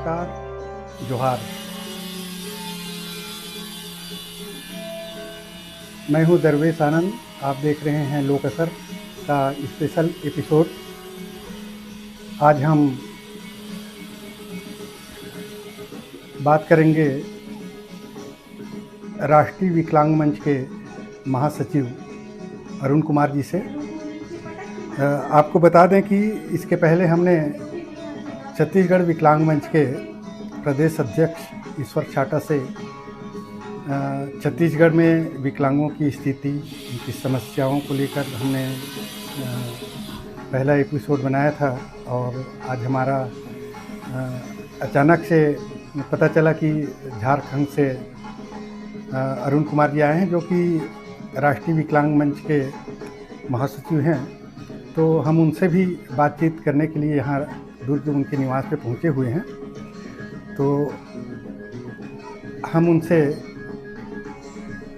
नमस्कार, जोहार। मैं हूं दरवेश आनंद। आप देख रहे हैं लोक असर का स्पेशल एपिसोड। आज हम बात करेंगे राष्ट्रीय विकलांग मंच के महासचिव अरुण कुमार जी से। आपको बता दें कि इसके पहले हमने छत्तीसगढ़ विकलांग मंच के प्रदेश अध्यक्ष ईश्वर छाटा से छत्तीसगढ़ में विकलांगों की स्थिति, उनकी समस्याओं को लेकर हमने पहला एपिसोड बनाया था। और आज हमारा अचानक से पता चला कि झारखंड से अरुण कुमार जी आए हैं, जो कि राष्ट्रीय विकलांग मंच के महासचिव हैं। तो हम उनसे भी बातचीत करने के लिए यहाँ दुर्ग उनके निवास पे पहुँचे हुए हैं। तो हम उनसे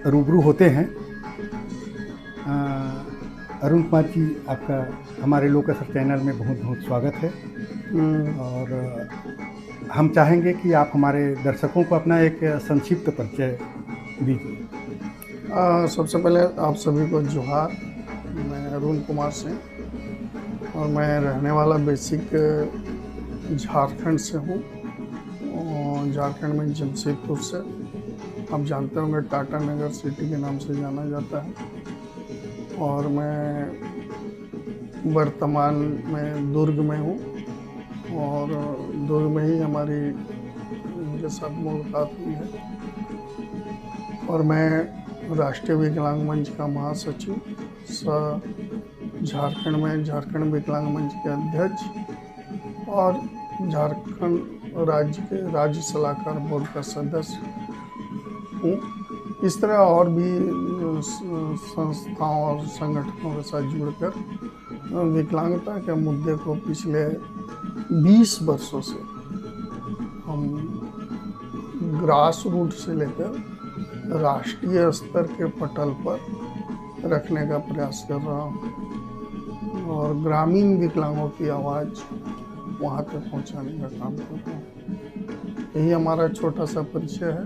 रूबरू होते हैं। अरुण कुमार जी, आपका हमारे लोक असर चैनल में बहुत बहुत स्वागत है। और हम चाहेंगे कि आप हमारे दर्शकों को अपना एक संक्षिप्त परिचय दीजिए। सबसे पहले आप सभी को जोहार। मैं अरुण कुमार सिंह और मैं रहने वाला बेसिक झारखंड से हूँ। और झारखंड में जमशेदपुर से, आप जानते होंगे टाटा नगर सिटी के नाम से जाना जाता है। और मैं वर्तमान में दुर्ग में हूँ और दुर्ग में ही हमारी उनके साथ मुलाकात हुई है। और मैं राष्ट्रीय विकलांग मंच का महासचिव झारखंड में झारखंड विकलांग मंच के अध्यक्ष और झारखंड राज्य के राज्य सलाहकार बोर्ड का सदस्य हूँ। इस तरह और भी संस्थाओं और संगठनों के साथ जुड़कर विकलांगता के मुद्दे को पिछले 20 वर्षों से हम ग्रास रूट से लेकर राष्ट्रीय स्तर के पटल पर रखने का प्रयास कर रहा हूँ और ग्रामीण विकलांगों की आवाज़ वहाँ तक पहुँचाने का काम कर रहा हूँ। यही हमारा छोटा सा परिचय है।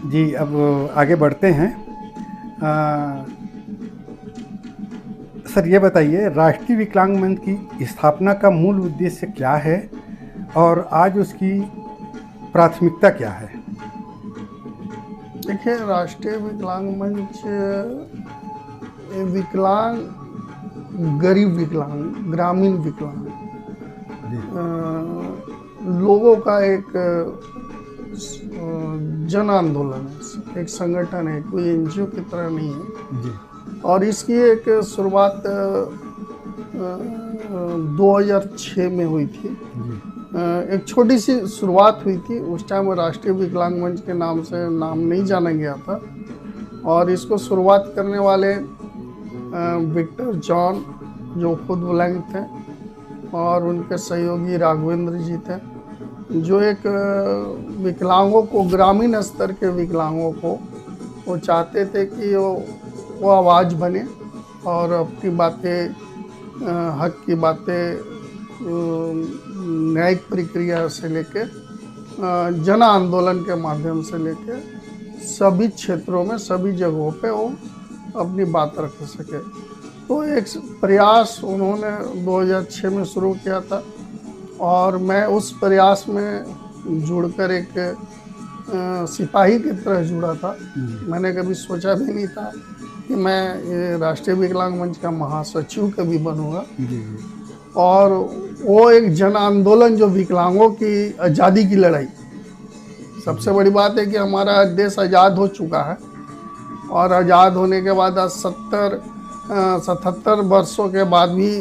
जी, अब आगे बढ़ते हैं। सर, ये बताइए, राष्ट्रीय विकलांग मंच की स्थापना का मूल उद्देश्य क्या है और आज उसकी प्राथमिकता क्या है? देखिए, राष्ट्रीय विकलांग मंच विकलांग, गरीब विकलांग, ग्रामीण विकलांग लोगों का एक जन आंदोलन है, एक संगठन है, कोई एनजीओ की तरह नहीं है जी। और इसकी एक शुरुआत 2006 में हुई थी जी। एक छोटी सी शुरुआत हुई थी। उस टाइम राष्ट्रीय विकलांग मंच के नाम से नाम नहीं जाना गया था। और इसको शुरुआत करने वाले विक्टर जॉन, जो खुद विकलांग थे, और उनके सहयोगी राघवेंद्र जी थे, जो एक विकलांगों को, ग्रामीण स्तर के विकलांगों को वो चाहते थे कि वो आवाज़ बने और अपनी बातें, हक की बातें न्यायिक प्रक्रिया से लेके जन आंदोलन के माध्यम से लेके सभी क्षेत्रों में, सभी जगहों पे वो अपनी बात रख सके। तो एक प्रयास उन्होंने 2006 में शुरू किया था और मैं उस प्रयास में जुड़कर एक सिपाही की तरह जुड़ा था। मैंने कभी सोचा भी नहीं था कि मैं ये राष्ट्रीय विकलांग मंच का महासचिव कभी बनूंगा। और वो एक जन आंदोलन, जो विकलांगों की आज़ादी की लड़ाई, सबसे बड़ी बात है कि हमारा देश आज़ाद हो चुका है और आज़ाद होने के बाद आज 77 वर्षों के बाद भी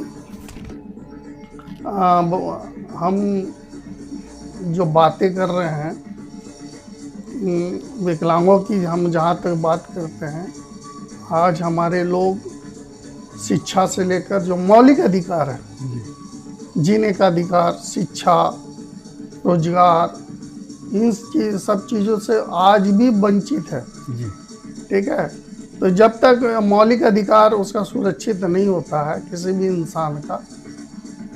हम जो बातें कर रहे हैं विकलांगों की, हम जहाँ तक बात करते हैं, आज हमारे लोग शिक्षा से लेकर जो मौलिक अधिकार है, जीने का अधिकार, शिक्षा, रोजगार, इन सब चीज़ों से आज भी वंचित है जी। ठीक है। तो जब तक मौलिक अधिकार उसका सुरक्षित नहीं होता है किसी भी इंसान का,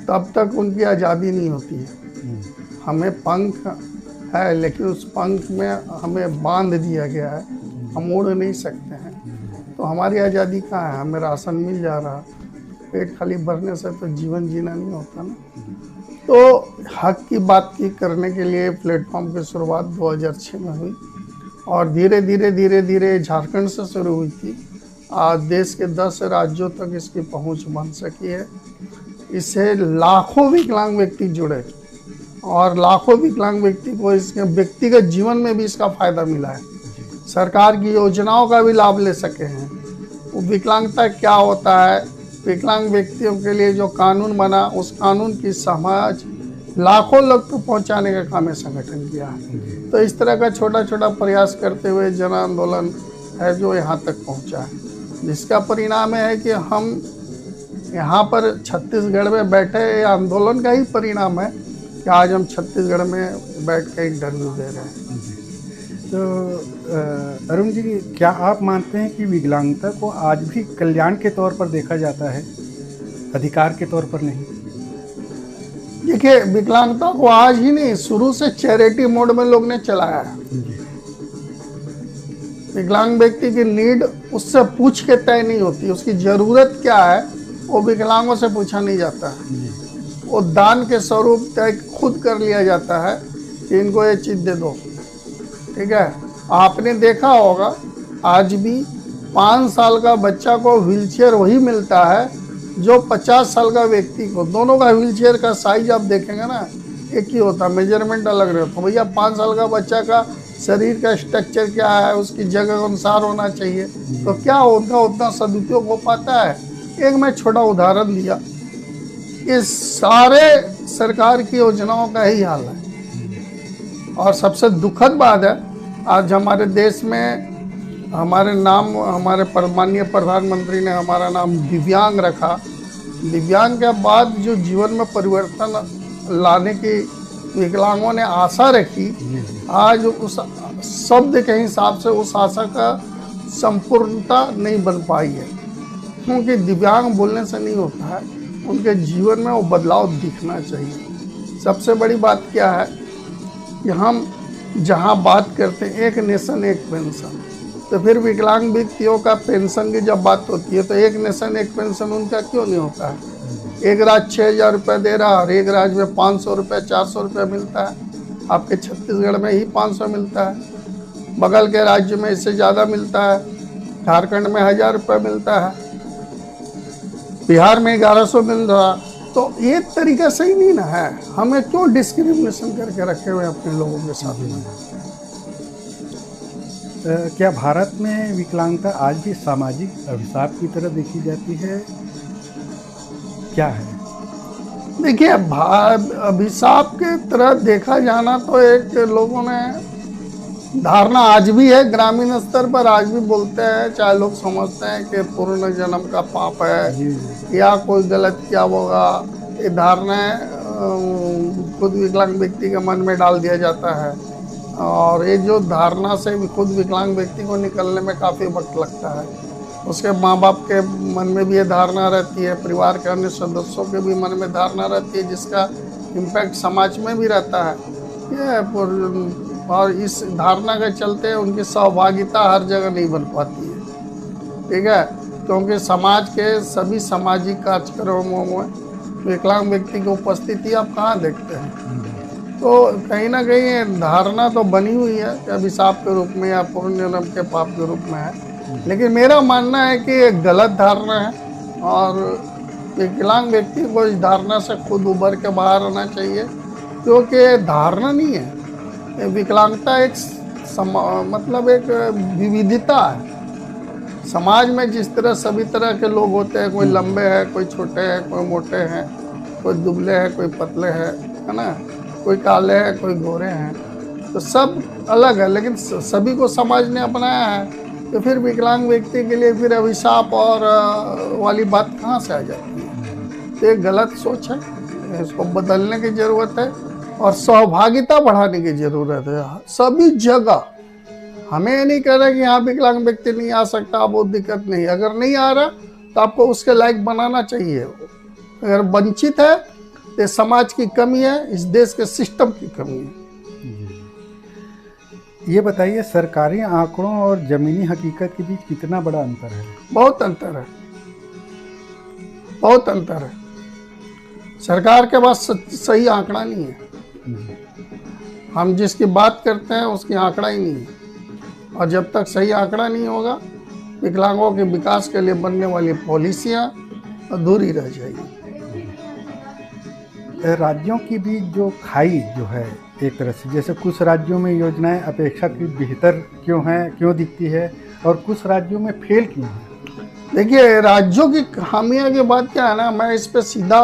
तब तक उनकी आज़ादी नहीं होती है। हमें पंख है, लेकिन उस पंख में हमें बांध दिया गया है, हम उड़ नहीं सकते हैं। तो हमारी आज़ादी कहाँ है? हमें राशन मिल जा रहा, पेट खाली भरने से तो जीवन जीना नहीं होता ना। तो हक की बात की करने के लिए प्लेटफॉर्म की शुरुआत 2006 में हुई और धीरे धीरे झारखंड से शुरू हुई थी। आज देश के 10 राज्यों तक इसकी पहुंच बन सकी है। इससे लाखों विकलांग व्यक्ति जुड़े और लाखों विकलांग व्यक्ति को इसके व्यक्तिगत जीवन में भी इसका फायदा मिला है। सरकार की योजनाओं का भी लाभ ले सके हैं। वो विकलांगता क्या होता है, विकलांग व्यक्तियों के लिए जो कानून बना, उस कानून की समाज लाखों लोग तक पहुंचाने का काम है संगठन किया है। तो इस तरह का छोटा छोटा प्रयास करते हुए जन आंदोलन है जो यहाँ तक पहुँचा है, जिसका परिणाम है कि हम यहाँ पर छत्तीसगढ़ में बैठे, आंदोलन का ही परिणाम है कि आज हम छत्तीसगढ़ में बैठ के इंटरव्यू दे रहे हैं। तो अरुण जी, क्या आप मानते हैं कि विकलांगता को आज भी कल्याण के तौर पर देखा जाता है, अधिकार के तौर पर नहीं? देखिए, विकलांगता को आज ही नहीं, शुरू से चैरिटी मोड में लोग ने चलाया है। विकलांग व्यक्ति की नीड उससे पूछ के तय नहीं होती, उसकी ज़रूरत क्या है वो विकलांगों से पूछा नहीं जाता है। वो दान के स्वरूप तय खुद कर लिया जाता है कि इनको ये चीज़ दे दो, ठीक है। आपने देखा होगा आज भी 5 साल का बच्चा को व्हीलचेयर वही मिलता है जो 50 साल का व्यक्ति को। दोनों का व्हीलचेयर का साइज आप देखेंगे ना एक ही होता, मेजरमेंट अलग रहता। भैया 5 साल का बच्चा का शरीर का स्ट्रक्चर क्या है, उसकी जगह अनुसार होना चाहिए, तो क्या उनका उतना सदुपयोग हो पाता है? एक मैं छोटा उदाहरण दिया, इस सारे सरकार की योजनाओं का ही हाल है। और सबसे दुखद बात है, आज हमारे देश में हमारे माननीय प्रधानमंत्री ने हमारा नाम दिव्यांग रखा। दिव्यांग के बाद जो जीवन में परिवर्तन लाने की विकलांगों ने आशा रखी, आज उस शब्द के हिसाब से उस आशा का संपूर्णता नहीं बन पाई है। क्योंकि दिव्यांग बोलने से नहीं होता है, उनके जीवन में वो बदलाव दिखना चाहिए। सबसे बड़ी बात क्या है कि हम जहाँ बात करते हैं एक नेशन एक पेंशन, तो फिर विकलांग व्यक्तियों का पेंशन की जब बात होती है तो एक नेशन एक पेंशन उनका क्यों नहीं होता है? एक राज्य 6,000 रुपये दे रहा और एक राज्य में 500 रुपये 400 रुपये मिलता है। आपके छत्तीसगढ़ में ही 500 मिलता है, बगल के राज्य में इससे ज़्यादा मिलता है, झारखंड में 1,000 रुपये मिलता है, बिहार में 1100 मिल रहा। तो ये तरीका सही नहीं ना है। हमें क्यों डिस्क्रिमिनेशन करके रखे हुए अपने लोगों के साथ में? क्या भारत में विकलांगता आज भी सामाजिक अभिशाप की तरह देखी जाती है, क्या है? देखिए, अभिशाप के तरह देखा जाना तो एक लोगों ने धारणा आज भी है, ग्रामीण स्तर पर आज भी बोलते हैं, चाहे लोग समझते हैं कि पूर्ण जन्म का पाप है या कोई गलत किया होगा। ये धारणाएं खुद विकलांग व्यक्ति के मन में डाल दिया जाता है और ये जो धारणा से खुद विकलांग व्यक्ति को निकलने में काफ़ी वक्त लगता है। उसके माँ बाप के मन में भी ये धारणा रहती है, परिवार के अन्य सदस्यों के भी मन में धारणा रहती है, जिसका इम्पैक्ट समाज में भी रहता है। ये और इस धारणा के चलते उनकी सहभागिता हर जगह नहीं बन पाती है, ठीक है। क्योंकि समाज के सभी सामाजिक कार्यक्रमों में विकलांग व्यक्ति की उपस्थिति आप कहाँ देखते हैं? तो कहीं ना कहीं धारणा तो बनी हुई है कि अभिशाप के रूप में या पूर्ण जन्म के पाप के रूप में है। लेकिन मेरा मानना है कि एक गलत धारणा है और विकलांग व्यक्ति को इस धारणा से खुद उभर के बाहर आना चाहिए, क्योंकि धारणा नहीं है। विकलांगता एक मतलब एक विविधता है। समाज में जिस तरह सभी तरह के लोग होते हैं, कोई लंबे हैं, कोई छोटे हैं, कोई मोटे हैं, कोई दुबले हैं, कोई पतले हैं, है ना, कोई काले हैं, कोई गोरे हैं, तो सब अलग है, लेकिन सभी को समाज ने अपनाया है। तो फिर विकलांग व्यक्ति के लिए फिर अभिशाप और वाली बात कहाँ से आ जाती है? तो एक गलत सोच है, इसको बदलने की ज़रूरत है और सहभागिता बढ़ाने की ज़रूरत है सभी जगह। हमें ये नहीं कह रहा कि यहाँ विकलांग व्यक्ति नहीं आ सकता, बहुत दिक्कत नहीं। अगर नहीं आ रहा तो आपको उसके लायक बनाना चाहिए। अगर वंचित है ये समाज की कमी है, इस देश के सिस्टम की कमी है। ये बताइए, सरकारी आंकड़ों और ज़मीनी हकीकत के बीच कितना बड़ा अंतर है? बहुत अंतर है, बहुत अंतर है। सरकार के पास सही आंकड़ा नहीं है। हम जिसकी बात करते हैं उसकी आंकड़ा ही नहीं है, और जब तक सही आंकड़ा नहीं होगा, विकलांगों के विकास के लिए बनने वाली पॉलिसियां अधूरी रह जाएगी। राज्यों की बीच जो खाई जो है, एक तरह से जैसे कुछ राज्यों में योजनाएं अपेक्षाकृत बेहतर क्यों हैं, क्यों दिखती है, और कुछ राज्यों में फेल क्यों है? देखिए, राज्यों की खामियां की बात क्या है ना, मैं इस पे सीधा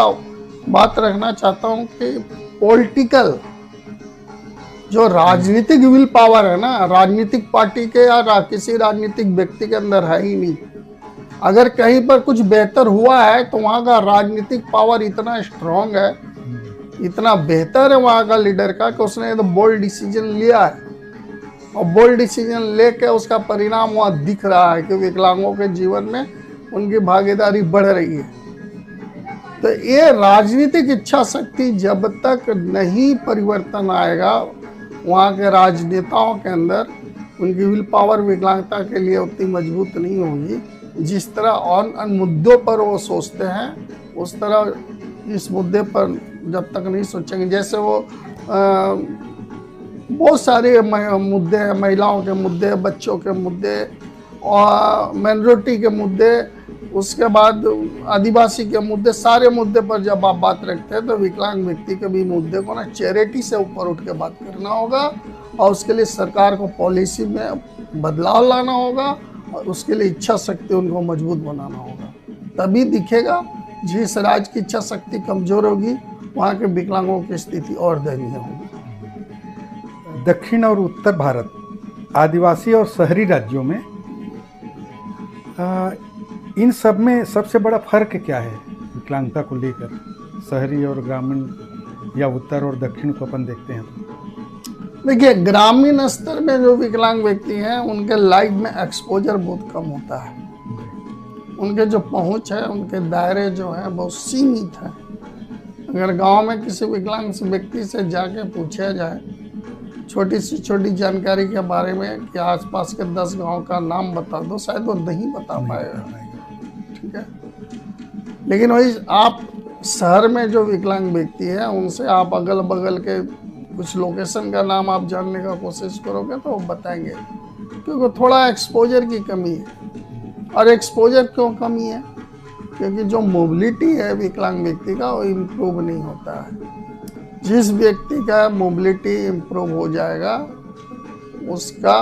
बात रखना चाहता हूं कि पॉलिटिकल जो राजनीतिक विल पावर है ना, राजनीतिक पार्टी के या किसी राजनीतिक व्यक्ति के अंदर है ही नहीं। अगर कहीं पर कुछ बेहतर हुआ है तो वहाँ का राजनीतिक पावर इतना स्ट्रांग है, इतना बेहतर है वहाँ का लीडर का, कि उसने तो बोल्ड डिसीजन लिया है, और बोल्ड डिसीजन लेके उसका परिणाम वहाँ दिख रहा है कि विकलांगों के जीवन में उनकी भागीदारी बढ़ रही है। तो ये राजनीतिक इच्छा शक्ति जब तक नहीं परिवर्तन आएगा वहाँ के राजनेताओं के अंदर, उनकी विल पावर विकलांगता के लिए उतनी मजबूत नहीं होगी। जिस तरह और मुद्दों पर वो सोचते हैं, उस तरह इस मुद्दे पर जब तक नहीं सोचेंगे, जैसे वो बहुत सारे मुद्दे हैं, महिलाओं के मुद्दे, बच्चों के मुद्दे और माइनॉरिटी के मुद्दे, उसके बाद आदिवासी के मुद्दे, सारे मुद्दे पर जब आप बात रखते हैं तो विकलांग व्यक्ति के भी मुद्दे को ना चैरिटी से ऊपर उठ के बात करना होगा, और उसके लिए सरकार को पॉलिसी में बदलाव लाना होगा, और उसके लिए इच्छा शक्ति उनको मजबूत बनाना होगा। तभी दिखेगा। जिस राज्य की इच्छा शक्ति कमजोर होगी वहाँ के विकलांगों की स्थिति और दयनीय होगी। दक्षिण और उत्तर भारत, आदिवासी और शहरी राज्यों में इन सब में सबसे बड़ा फर्क क्या है विकलांगता को लेकर? शहरी और ग्रामीण या उत्तर और दक्षिण को अपन देखते हैं। देखिए, ग्रामीण स्तर में जो विकलांग व्यक्ति हैं उनके लाइफ में एक्सपोजर बहुत कम होता है। उनके जो पहुंच है, उनके दायरे जो हैं बहुत सीमित हैं। अगर गांव में किसी विकलांग व्यक्ति से जाके पूछा जाए छोटी सी छोटी जानकारी के बारे में कि आसपास के 10 गांव का नाम बता दो, शायद वो नहीं बता पाएगा। ठीक है, लेकिन वही आप शहर में जो विकलांग व्यक्ति है उनसे आप अगल बगल के कुछ लोकेशन का नाम आप जानने का कोशिश करोगे तो वो बताएंगे, क्योंकि थोड़ा एक्सपोजर की कमी है। और एक्सपोजर क्यों कमी है? क्योंकि जो मोबिलिटी है विकलांग व्यक्ति का वो इम्प्रूव नहीं होता है। जिस व्यक्ति का मोबिलिटी इम्प्रूव हो जाएगा उसका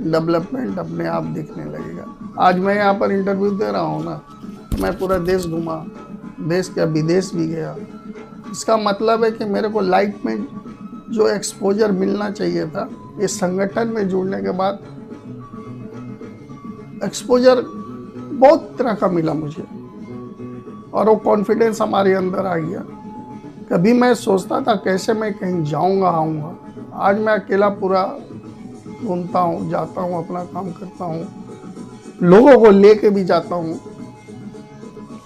डेवलपमेंट अपने आप दिखने लगेगा। आज मैं यहाँ पर इंटरव्यू दे रहा हूँ ना, मैं पूरा देश घूमा, देश क्या विदेश भी गया। इसका मतलब है कि मेरे को लाइफ में जो एक्सपोजर मिलना चाहिए था, इस संगठन में जुड़ने के बाद एक्सपोजर बहुत तरह का मिला मुझे, और वो कॉन्फिडेंस हमारे अंदर आ गया। कभी मैं सोचता था कैसे मैं कहीं जाऊंगा आऊँगा, आज मैं अकेला पूरा घूमता हूँ, जाता हूँ, अपना काम करता हूँ, लोगों को लेके भी जाता हूँ।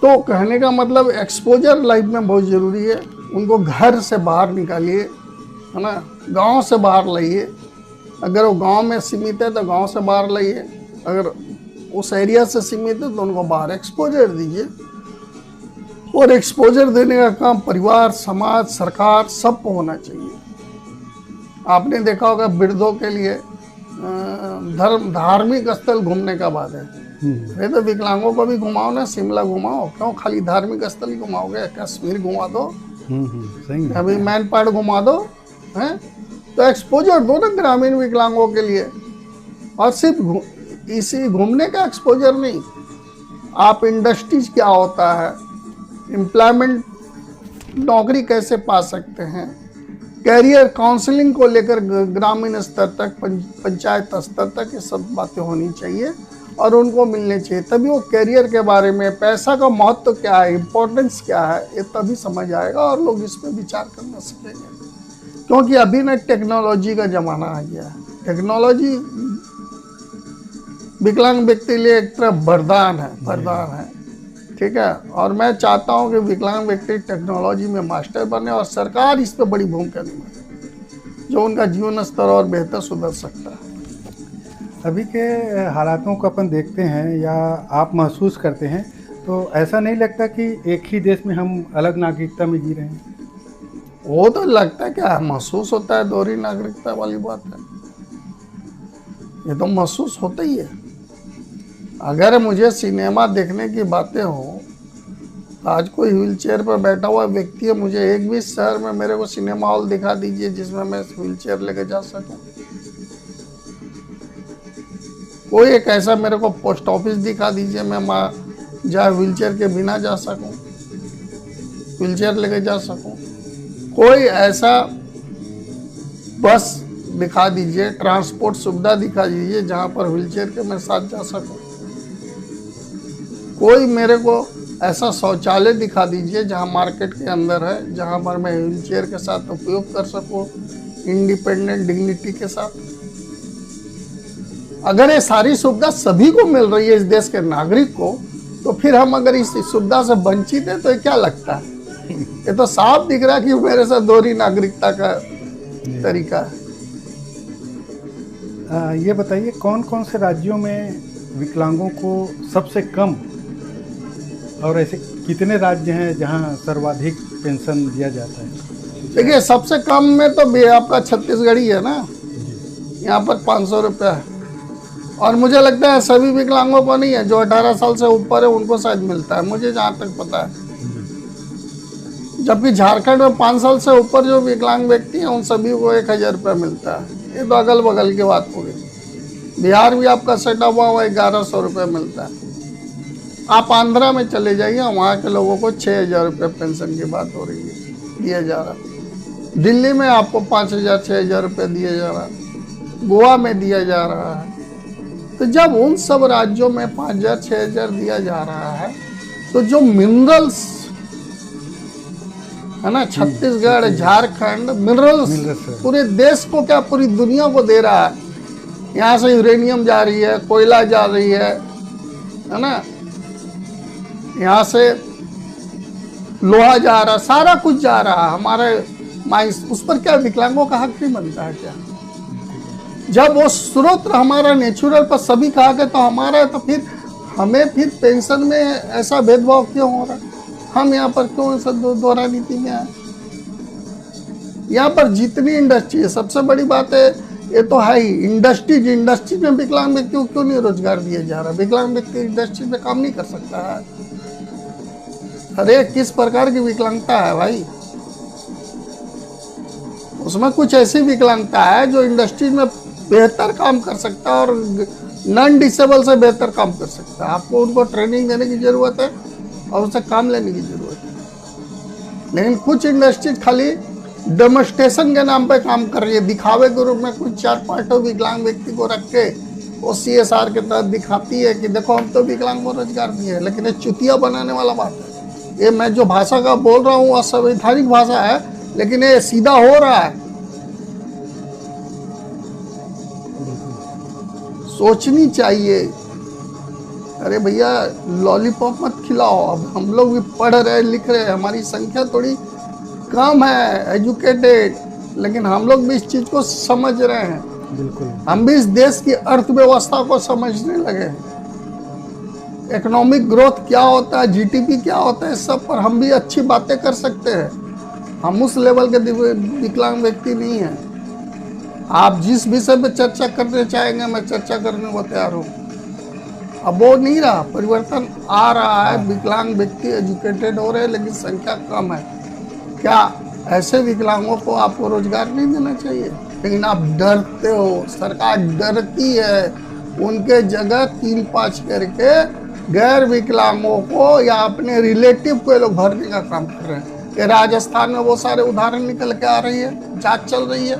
तो कहने का मतलब एक्सपोजर लाइफ में बहुत ज़रूरी है। उनको घर से बाहर निकालिए, है ना, गांव से बाहर लाइए। अगर वो गांव में सीमित है तो गांव से बाहर लाइए, अगर उस एरिया से सीमित है तो उनको बाहर एक्सपोजर दीजिए। और एक्सपोजर देने का काम परिवार, समाज, सरकार सबको होना चाहिए। आपने देखा होगा वृद्धों के लिए धार्मिक स्थल घूमने का बात है। अरे तो विकलांगों को भी घुमाओ ना, शिमला घुमाओ, क्यों खाली धार्मिक स्थल घुमाओगे? कश्मीर घुमा दो, अभी मैनपाट घुमा दो, हैं? तो एक्सपोजर दो ना ग्रामीण विकलांगों के लिए। और सिर्फ इसी घूमने का एक्सपोजर नहीं, आप इंडस्ट्रीज क्या होता है, एम्प्लॉयमेंट, नौकरी कैसे पा सकते हैं, कैरियर काउंसलिंग को लेकर ग्रामीण स्तर तक, पंचायत स्तर तक ये सब बातें होनी चाहिए और उनको मिलने चाहिए। तभी वो कैरियर के बारे में, पैसा का महत्व क्या है, इम्पोर्टेंस क्या है, ये तभी समझ आएगा और लोग इस पर विचार करना सीखेंगे। क्योंकि अभी ना टेक्नोलॉजी का ज़माना आ गया है। टेक्नोलॉजी विकलांग व्यक्ति के लिए एक तरह वरदान है, वरदान है। ठीक है। और मैं चाहता हूं कि विकलांग व्यक्ति टेक्नोलॉजी में मास्टर बने और सरकार इस पर बड़ी भूमिका निभाए, जो उनका जीवन स्तर और बेहतर सुधर सकता है। अभी के हालातों को अपन देखते हैं या आप महसूस करते हैं, तो ऐसा नहीं लगता कि एक ही देश में हम अलग नागरिकता में जी रहे हैं? वो तो लगता है, क्या महसूस होता है, दोहरी नागरिकता वाली बात है, ये तो महसूस होता ही है। अगर मुझे सिनेमा देखने की बातें हो, आज कोई व्हील चेयर पर बैठा हुआ व्यक्ति है, मुझे एक भी शहर में मेरे को सिनेमा हॉल दिखा दीजिए जिसमें मैं व्हील चेयर लेके जा सकूं। कोई एक ऐसा मेरे को पोस्ट ऑफिस दिखा दीजिए, मैं जहाँ व्हील चेयर के बिना जा सकूं, व्हील चेयर लेके जा सकूं। कोई ऐसा बस दिखा दीजिए, ट्रांसपोर्ट सुविधा दिखा दीजिए जहाँ पर व्हील चेयर के मैं साथ जा सकूं। कोई मेरे को ऐसा शौचालय दिखा दीजिए जहाँ मार्केट के अंदर है, जहाँ पर मैं व्हील चेयर के साथ उपयोग कर सकूं इंडिपेंडेंट डिग्निटी के साथ। अगर ये सारी सुविधा सभी को मिल रही है, इस देश के नागरिक को, तो फिर हम अगर इस सुविधा से वंचित है तो ये क्या लगता है? ये तो साफ दिख रहा है कि मेरे साथ दोहरी नागरिकता का तरीका है। ये बताइए कौन कौन से राज्यों में विकलांगों को सबसे कम और ऐसे कितने राज्य हैं जहां सर्वाधिक पेंशन दिया जाता है? देखिए, सबसे कम में तो आपका छत्तीसगढ़ ही है ना, यहाँ पर 500 रुपया है। और मुझे लगता है सभी विकलांगों को नहीं है, जो 18 साल से ऊपर है उनको शायद मिलता है, मुझे जहाँ तक पता है। जबकि झारखंड में 5 साल से ऊपर जो विकलांग व्यक्ति हैं उन सभी को 1000 रुपया मिलता है। ये तो अगल बगल की बात हो गई। बिहार भी आपका सेट हुआ 1100 रुपये मिलता है। आप आंध्रा में चले जाइए, वहाँ के लोगों को 6000 रुपये पेंशन की बात हो रही है, दिया जा रहा है। दिल्ली में आपको 5000 6000 रुपये दिया जा रहा है, गोवा में दिया जा रहा है। तो जब उन सब राज्यों में 5000 6000 दिया जा रहा है, तो जो मिनरल्स है ना, छत्तीसगढ़ झारखंड मिनरल्स पूरे देश को, क्या पूरी दुनिया को दे रहा है। यहाँ से यूरेनियम जा रही है, कोयला जा रही है ना, यहाँ से लोहा जा रहा है, सारा कुछ जा रहा है हमारे माइंस। उस पर क्या विकलांगों का हक नहीं बनता है क्या? जब वो स्रोत हमारा नेचुरल पर सभी का हक है तो हमारा है, तो फिर हमें फिर पेंशन में ऐसा भेदभाव क्यों हो रहा है? हम यहाँ पर क्यों ऐसा दोहरा नीति में आए? यहाँ पर जितनी इंडस्ट्री है, सबसे बड़ी बात है ये तो है ही इंडस्ट्री में विकलांग व्यक्तियों को क्यों नहीं रोजगार दिया जा रहा? विकलांग व्यक्ति इंडस्ट्री में काम नहीं कर सकता है? अरे किस प्रकार की विकलांगता है भाई? उसमें कुछ ऐसी विकलांगता है जो इंडस्ट्री में बेहतर काम कर सकता है और नॉन डिसेबल से बेहतर काम कर सकता है। आपको उनको ट्रेनिंग देने की जरूरत है और उससे काम लेने की जरूरत है। लेकिन कुछ इंडस्ट्री खाली डेमोन्स्ट्रेशन के नाम पे काम कर रही है, दिखावे के रूप में कुछ 4-5 विकलांग व्यक्ति को रख के वो CSR के तहत दिखाती है कि देखो हम तो विकलांग को रोजगार दिए हैं। लेकिन ये चुतिया बनाने वाला बात है। ये मैं जो भाषा का बोल रहा हूँ असंवैधानिक भाषा है, लेकिन ये सीधा हो रहा है। सोचनी चाहिए। अरे भैया लॉलीपॉप मत खिलाओ। अब हम लोग भी पढ़ रहे लिख रहे हैं, हमारी संख्या थोड़ी कम है एजुकेटेड, लेकिन हम लोग भी इस चीज को समझ रहे हैं। बिल्कुल, हम भी इस देश की अर्थव्यवस्था को समझने लगे हैं। इकोनॉमिक ग्रोथ क्या होता है, GDP क्या होता है, सब पर हम भी अच्छी बातें कर सकते हैं। हम उस लेवल के विकलांग व्यक्ति नहीं हैं। आप जिस विषय पे चर्चा करने चाहेंगे मैं चर्चा करने को तैयार हूँ। अब वो नहीं रहा, परिवर्तन आ रहा है। विकलांग व्यक्ति एजुकेटेड हो रहे हैं, लेकिन संख्या कम है। क्या ऐसे विकलांगों को आपको रोजगार नहीं देना चाहिए? लेकिन आप डरते हो, सरकार डरती है। उनके जगह 3-5 करके गैर विकलांगों को या अपने रिलेटिव को ये लोग भरने का काम कर रहे हैं। ये राजस्थान में वो सारे उदाहरण निकल के आ रही है, जांच चल रही है।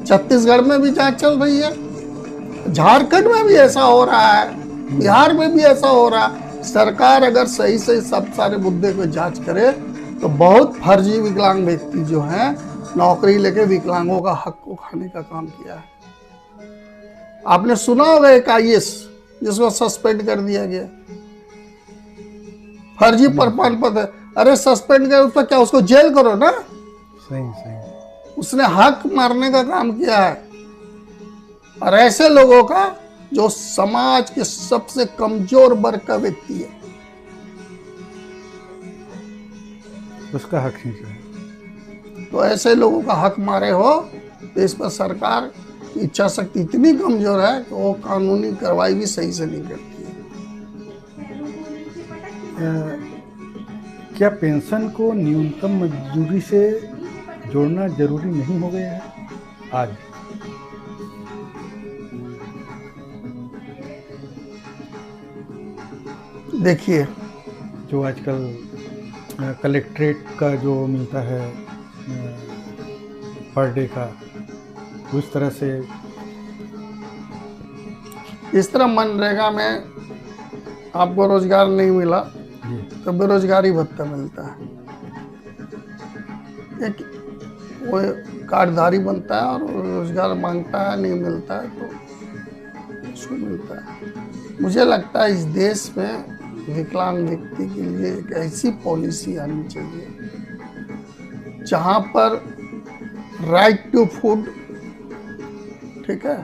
छत्तीसगढ़ में भी जांच चल रही है, झारखंड में भी ऐसा हो रहा है, बिहार में भी ऐसा हो रहा है। सरकार अगर सही से सब सारे मुद्दे को जांच करे तो बहुत फर्जी विकलांग व्यक्ति जो हैं नौकरी लेके विकलांगों का हक को खाने का काम किया है। आपने सुना होगा एक IAS जिसको सस्पेंड कर दिया गया, फर्जी प्रमाण पत्र, अरे सस्पेंड करो तो क्या उसको जेल करो ना। सही सही। उसने हक मारने का काम किया है। और ऐसे लोगों का जो समाज के सबसे कमजोर वर्ग का व्यक्ति है, उसका हक खींचा है। तो ऐसे लोगों का हक मारे हो तो इस पर सरकार की इच्छा शक्ति इतनी कमजोर है कि वो कानूनी कार्रवाई भी सही से नहीं करती है। क्या पेंशन को न्यूनतम मजदूरी से जोड़ना जरूरी नहीं हो गया है आज? देखिए, जो आजकल कलेक्ट्रेट का जो मिलता है पर डे का, उस तरह से इस तरह मनरेगा में आपको रोजगार नहीं मिला तो बेरोजगारी भत्ता मिलता है। एक वो कार्डधारी बनता है और रोजगार मांगता है, नहीं मिलता है तो उसको मिलता है। मुझे लगता है इस देश में विकलांग व्यक्ति के लिए एक ऐसी पॉलिसी आनी चाहिए जहां पर राइट टू फूड, ठीक है,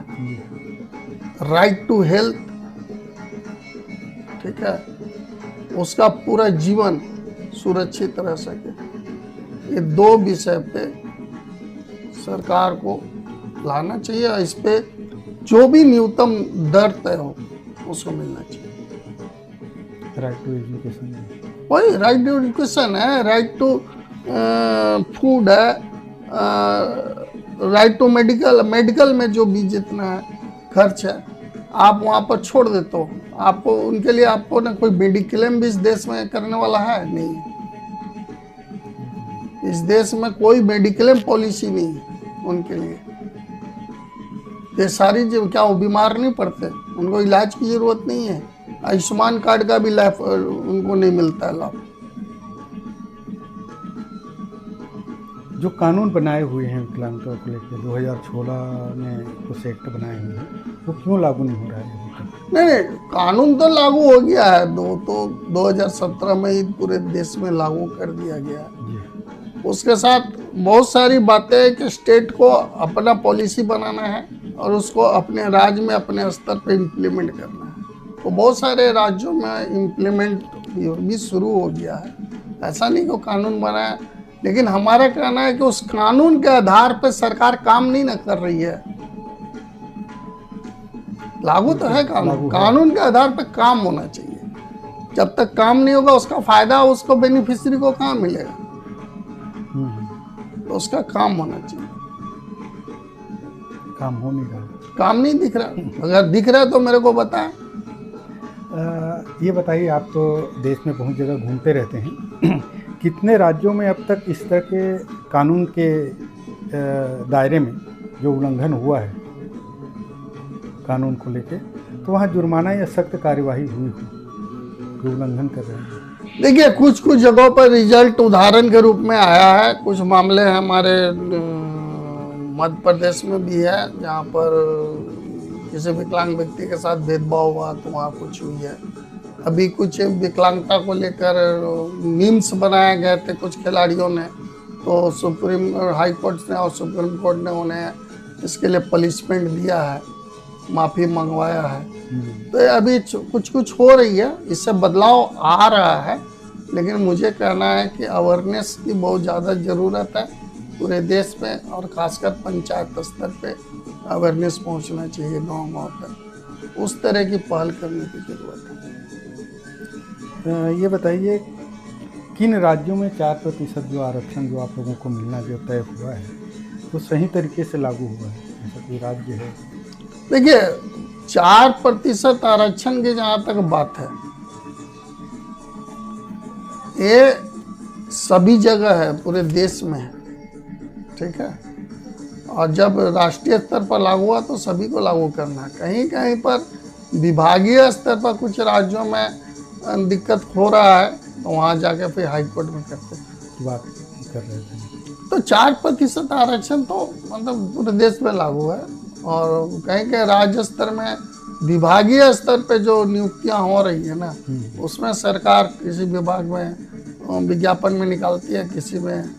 राइट टू हेल्थ, ठीक है, उसका पूरा जीवन सुरक्षित रह सके। ये दो विषय पे सरकार को लाना चाहिए और इस पे जो भी न्यूनतम दर तय हो उसको मिलना चाहिए। राइट टू एजुकेशन, वही राइट टू एजुकेशन है, राइट टू फूड है, राइट टू मेडिकल, मेडिकल में जो भी जितना है खर्च है आप वहाँ पर छोड़ देते हो, आपको उनके लिए आपको ना कोई मेडिक्लेम भी इस देश में करने वाला है नहीं। इस देश में कोई मेडिक्लेम पॉलिसी नहीं है उनके लिए। ये सारी जो क्या वो बीमार नहीं पड़ते, उनको इलाज की जरूरत नहीं है, आयुष्मान कार्ड का भी लाभ उनको नहीं मिलता है लाभ। जो कानून बनाए हुए हैं विकलांगता को लेकर 2016 में कुछ एक्ट बनाए हुए हैं, वो क्यों लागू नहीं हो रहा है? नहीं, कानून तो लागू हो गया है, 2017 में ही पूरे देश में लागू कर दिया गया है। उसके साथ बहुत सारी बातें कि स्टेट को अपना पॉलिसी बनाना है और उसको अपने राज्य में अपने स्तर पे इम्प्लीमेंट करना है। तो बहुत सारे राज्यों में इम्प्लीमेंट भी शुरू हो गया है, ऐसा नहीं कि कानून बना है। लेकिन हमारा कहना है कि उस कानून के आधार पर सरकार काम नहीं ना कर रही है। लागू तो है कानून, कानून के आधार पर काम होना चाहिए। जब तक काम नहीं होगा उसका फायदा उसको बेनिफिशियरी को कहाँ मिलेगा? तो उसका काम होना चाहिए। काम हो नहीं रहा, काम नहीं दिख रहा। अगर दिख रहा है तो मेरे को बताएं। ये बताइए, आप तो देश में बहुत जगह घूमते रहते हैं कितने राज्यों में अब तक इस तरह के कानून के दायरे में जो उल्लंघन हुआ है कानून को लेके, तो वहाँ जुर्माना या सख्त कार्यवाही हुई हो जो उल्लंघन कर रहे हैं? देखिए, कुछ कुछ जगहों पर रिजल्ट उदाहरण के रूप में आया है। कुछ मामले हमारे मध्य प्रदेश में भी है जहाँ पर किसी विकलांग व्यक्ति के साथ भेदभाव हुआ तो वहाँ कुछ हुई है। अभी कुछ विकलांगता को लेकर मीम्स बनाए गए थे कुछ खिलाड़ियों ने, तो सुप्रीम हाई कोर्ट ने और सुप्रीम कोर्ट ने उन्हें इसके लिए पनिशमेंट दिया है, माफ़ी मंगवाया है। तो अभी कुछ कुछ हो रही है, इससे बदलाव आ रहा है। लेकिन मुझे कहना है कि अवेयरनेस की बहुत ज़्यादा ज़रूरत है पूरे देश में, और खासकर पंचायत स्तर पे अवेयरनेस पहुंचना चाहिए गांव-गांव तक। उस तरह की पहल करने की ज़रूरत है। ये बताइए, किन राज्यों में 4% जो आरक्षण जो आप लोगों को मिलना जो तय हुआ है वो सही तरीके से लागू हुआ है? ऐसा कोई राज्य है? देखिए, 4% आरक्षण की जहाँ तक बात है, ये सभी जगह है, पूरे देश में है, ठीक है। और जब राष्ट्रीय स्तर पर लागू हुआ तो सभी को लागू करना है। कहीं कहीं पर विभागीय स्तर पर कुछ राज्यों में दिक्कत हो रहा है तो वहाँ जाके फिर हाई कोर्ट में करते बात कर रहे थे। तो 4% आरक्षण तो मतलब पूरे देश में लागू है, और कहीं कहीं राज्य स्तर में विभागीय स्तर पे जो नियुक्तियां हो रही है ना, उसमें सरकार किसी विभाग में विज्ञापन में निकालती है, किसी में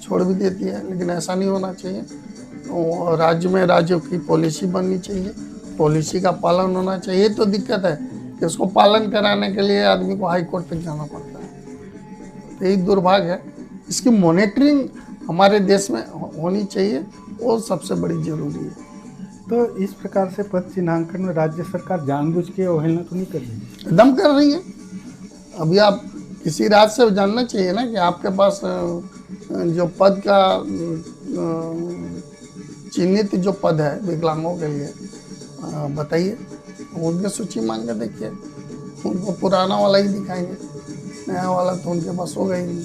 छोड़ भी देती है, लेकिन ऐसा नहीं होना चाहिए। तो राज्य में राज्यों की पॉलिसी बननी चाहिए, पॉलिसी का पालन होना चाहिए। तो दिक्कत है कि उसको पालन कराने के लिए आदमी को हाई कोर्ट तक जाना पड़ता है, तो यही दुर्भाग्य है। इसकी मॉनिटरिंग हमारे देश में होनी चाहिए, वो सबसे बड़ी जरूरी है। तो इस प्रकार से पद चिन्हांकन में राज्य सरकार जानबूझ के अवहेलना तो नहीं कर रही है? एकदम कर रही है। अभी आप किसी राज्य से जानना चाहिए ना कि आपके पास जो पद का चिन्हित जो पद है विकलांगों के लिए, बताइए। उनकी सूची मांग के देखिए, उनको पुराना वाला ही दिखाएंगे, नया वाला तो उनके पास होगा ही नहीं।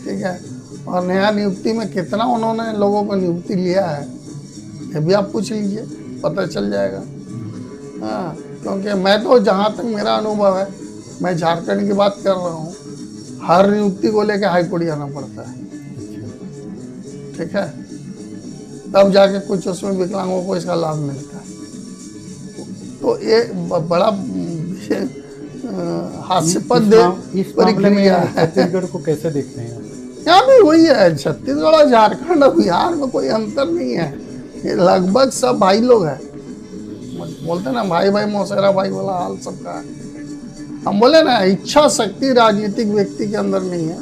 ठीक है। और नया नियुक्ति में कितना उन्होंने लोगों को नियुक्ति लिया है, ये भी आप पूछ लीजिए, पता चल जाएगा। हाँ, क्योंकि मैं तो जहाँ तक मेरा अनुभव है, मैं झारखंड की बात कर रहा हूँ, हर नियुक्ति को लेकर हाईकोर्ट जाना पड़ता है। ठीक है, तब जाके कुछ उसमें विकलांगों को इसका लाभ मिलता है। तो ये बड़ा हास्यास्पद प्रक्रिया है। छत्तीसगढ़ को कैसे देखते हैं? यहाँ भी वही है, छत्तीसगढ़ और झारखंड और बिहार में कोई अंतर नहीं है, ये लगभग सब भाई लोग हैं। बोलते ना भाई भाई मौसेरा भाई वाला हाल सबका है। हम बोले ना, इच्छा शक्ति राजनीतिक व्यक्ति के अंदर नहीं है,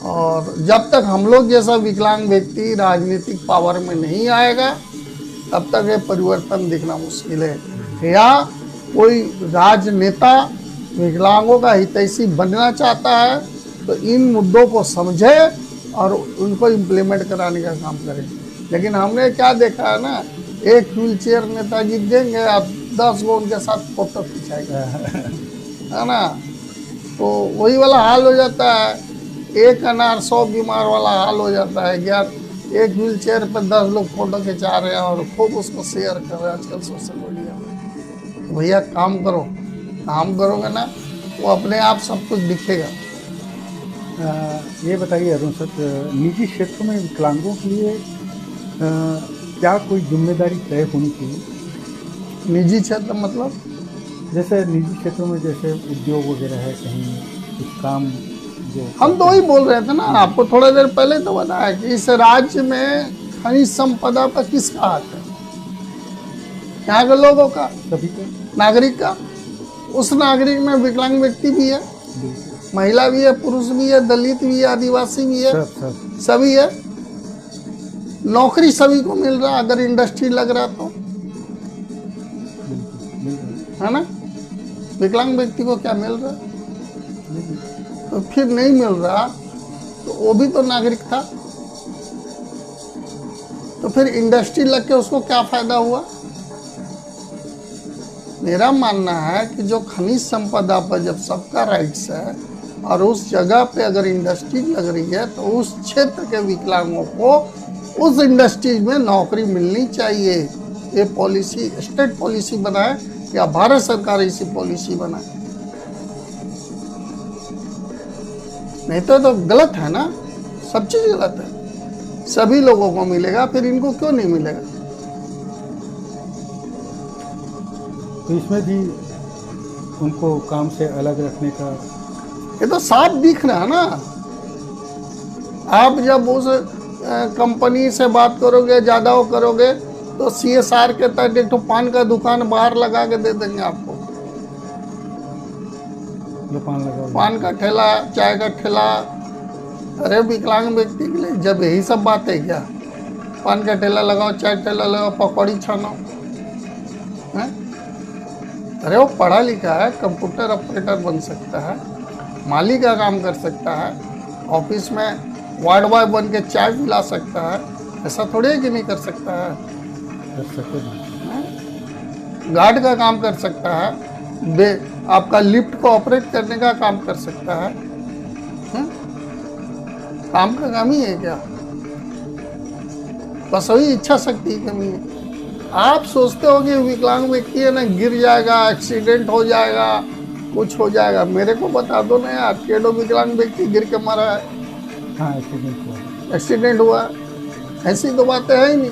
और जब तक हम लोग जैसा विकलांग व्यक्ति राजनीतिक पावर में नहीं आएगा, तब तक ये परिवर्तन दिखना मुश्किल है। या कोई राजनेता विकलांगों का हितैषी बनना चाहता है तो इन मुद्दों को समझे और उनको इम्प्लीमेंट कराने का काम करे। लेकिन हमने क्या देखा है ना, एक व्हील चेयर नेताजी देंगे और 10 गो उनके साथ फोटो खिंचाएगा, है ना। तो वही वाला हाल हो जाता है, एक अनार 100 बीमार वाला हाल हो जाता है। यार एक व्हील चेयर पर 10 लोग फोटो खिंचा रहे हैं और खूब उसको शेयर कर रहे हैं आजकल सोशल मीडिया में। तो भैया काम करो, काम करोगे ना वो अपने आप सब कुछ दिखेगा। ये बताइए अरुण सर, निजी क्षेत्रों में विकलांगों के लिए क्या कोई जिम्मेदारी तय होनी चाहिए? निजी क्षेत्र मतलब जैसे निजी क्षेत्रों में जैसे उद्योग वगैरह है, कहीं कुछ काम जो हम तो वही बोल रहे थे ना, आपको थोड़ा देर पहले तो बताया कि इस राज्य में खनिज संपदा पर किसका हाथ है? यहाँ के लोगों का, सभी को, नागरिक का। उस नागरिक में विकलांग व्यक्ति भी है, महिला भी है, पुरुष भी है, दलित भी है, आदिवासी भी है, सभी है। नौकरी सभी को मिल रहा अगर इंडस्ट्री लग रहा तो, है ना। विकलांग व्यक्ति को क्या मिल रहा? तो फिर नहीं मिल रहा तो वो भी तो नागरिक था, तो फिर इंडस्ट्री लग के उसको क्या फायदा हुआ? मेरा मानना है कि जो खनिज संपदा पर जब सबका राइट्स है और उस जगह पे अगर इंडस्ट्री लग रही है तो उस क्षेत्र के विकलांगों को उस इंडस्ट्री में नौकरी मिलनी चाहिए। ये पॉलिसी स्टेट पॉलिसी बनाए या भारत सरकार इसी पॉलिसी बनाए, नहीं तो गलत है ना, सब चीज गलत है। सभी लोगों को मिलेगा, फिर इनको क्यों नहीं मिलेगा? तो इसमें भी उनको काम से अलग रखने का, ये तो साफ दिख रहा है ना। आप जब उस कंपनी से बात करोगे, ज़्यादा वो करोगे, तो CSR के तहत एक तो पान का दुकान बाहर लगा के दे देंगे आपको। पान का ठेला, चाय का ठेला। अरे विकलांग व्यक्ति के लिए जब यही सब बात है क्या? पान का ठेला लगाओ, चाय ठेला लगाओ, पकौड़ी छानो, हैं? अरे वो पढ़ा लिखा है, कंप्यूटर ऑपरेटर बन सकता है, माली का काम कर सकता है, ऑफिस में वार्ड बॉय बन के चाय पिला सकता है। ऐसा थोड़ी है कि नहीं कर सकता है? कर सकते हैं। गार्ड का काम कर सकता है, आपका लिफ्ट को ऑपरेट करने का काम कर सकता है। काम का कमी है क्या? बस वही इच्छा शक्ति की कमी है। आप सोचते हो कि विकलांग व्यक्ति है ना, गिर जाएगा, एक्सीडेंट हो जाएगा, कुछ हो जाएगा। मेरे को बता दो ना यार, केडो विकलांग व्यक्ति गिर के मरा है। हाँ, एक्सीडेंट हुआ। ऐसी तो बातें है ही नहीं।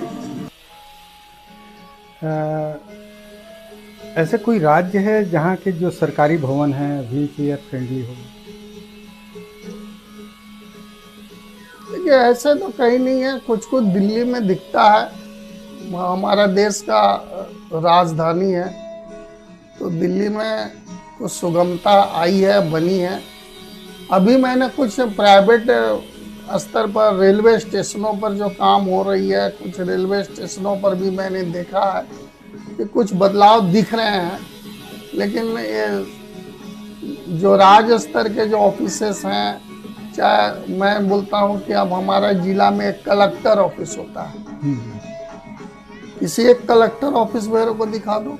ऐसे कोई राज्य है जहाँ के जो सरकारी भवन हैं व्हील चेयर फ्रेंडली हो? देखिए ऐसे तो कहीं नहीं है, कुछ कुछ दिल्ली में दिखता है। हमारा देश का राजधानी है, तो दिल्ली में कुछ सुगमता आई है, बनी है। अभी मैंने कुछ प्राइवेट स्तर पर रेलवे स्टेशनों पर जो काम हो रही है, कुछ रेलवे स्टेशनों पर भी मैंने देखा है कि कुछ बदलाव दिख रहे हैं। लेकिन ये जो राज्य स्तर के जो ऑफिसेस हैं, चाहे मैं बोलता हूँ कि अब हमारा जिला में एक कलेक्टर ऑफिस होता है, किसी एक कलेक्टर ऑफिस मेरे को दिखा दो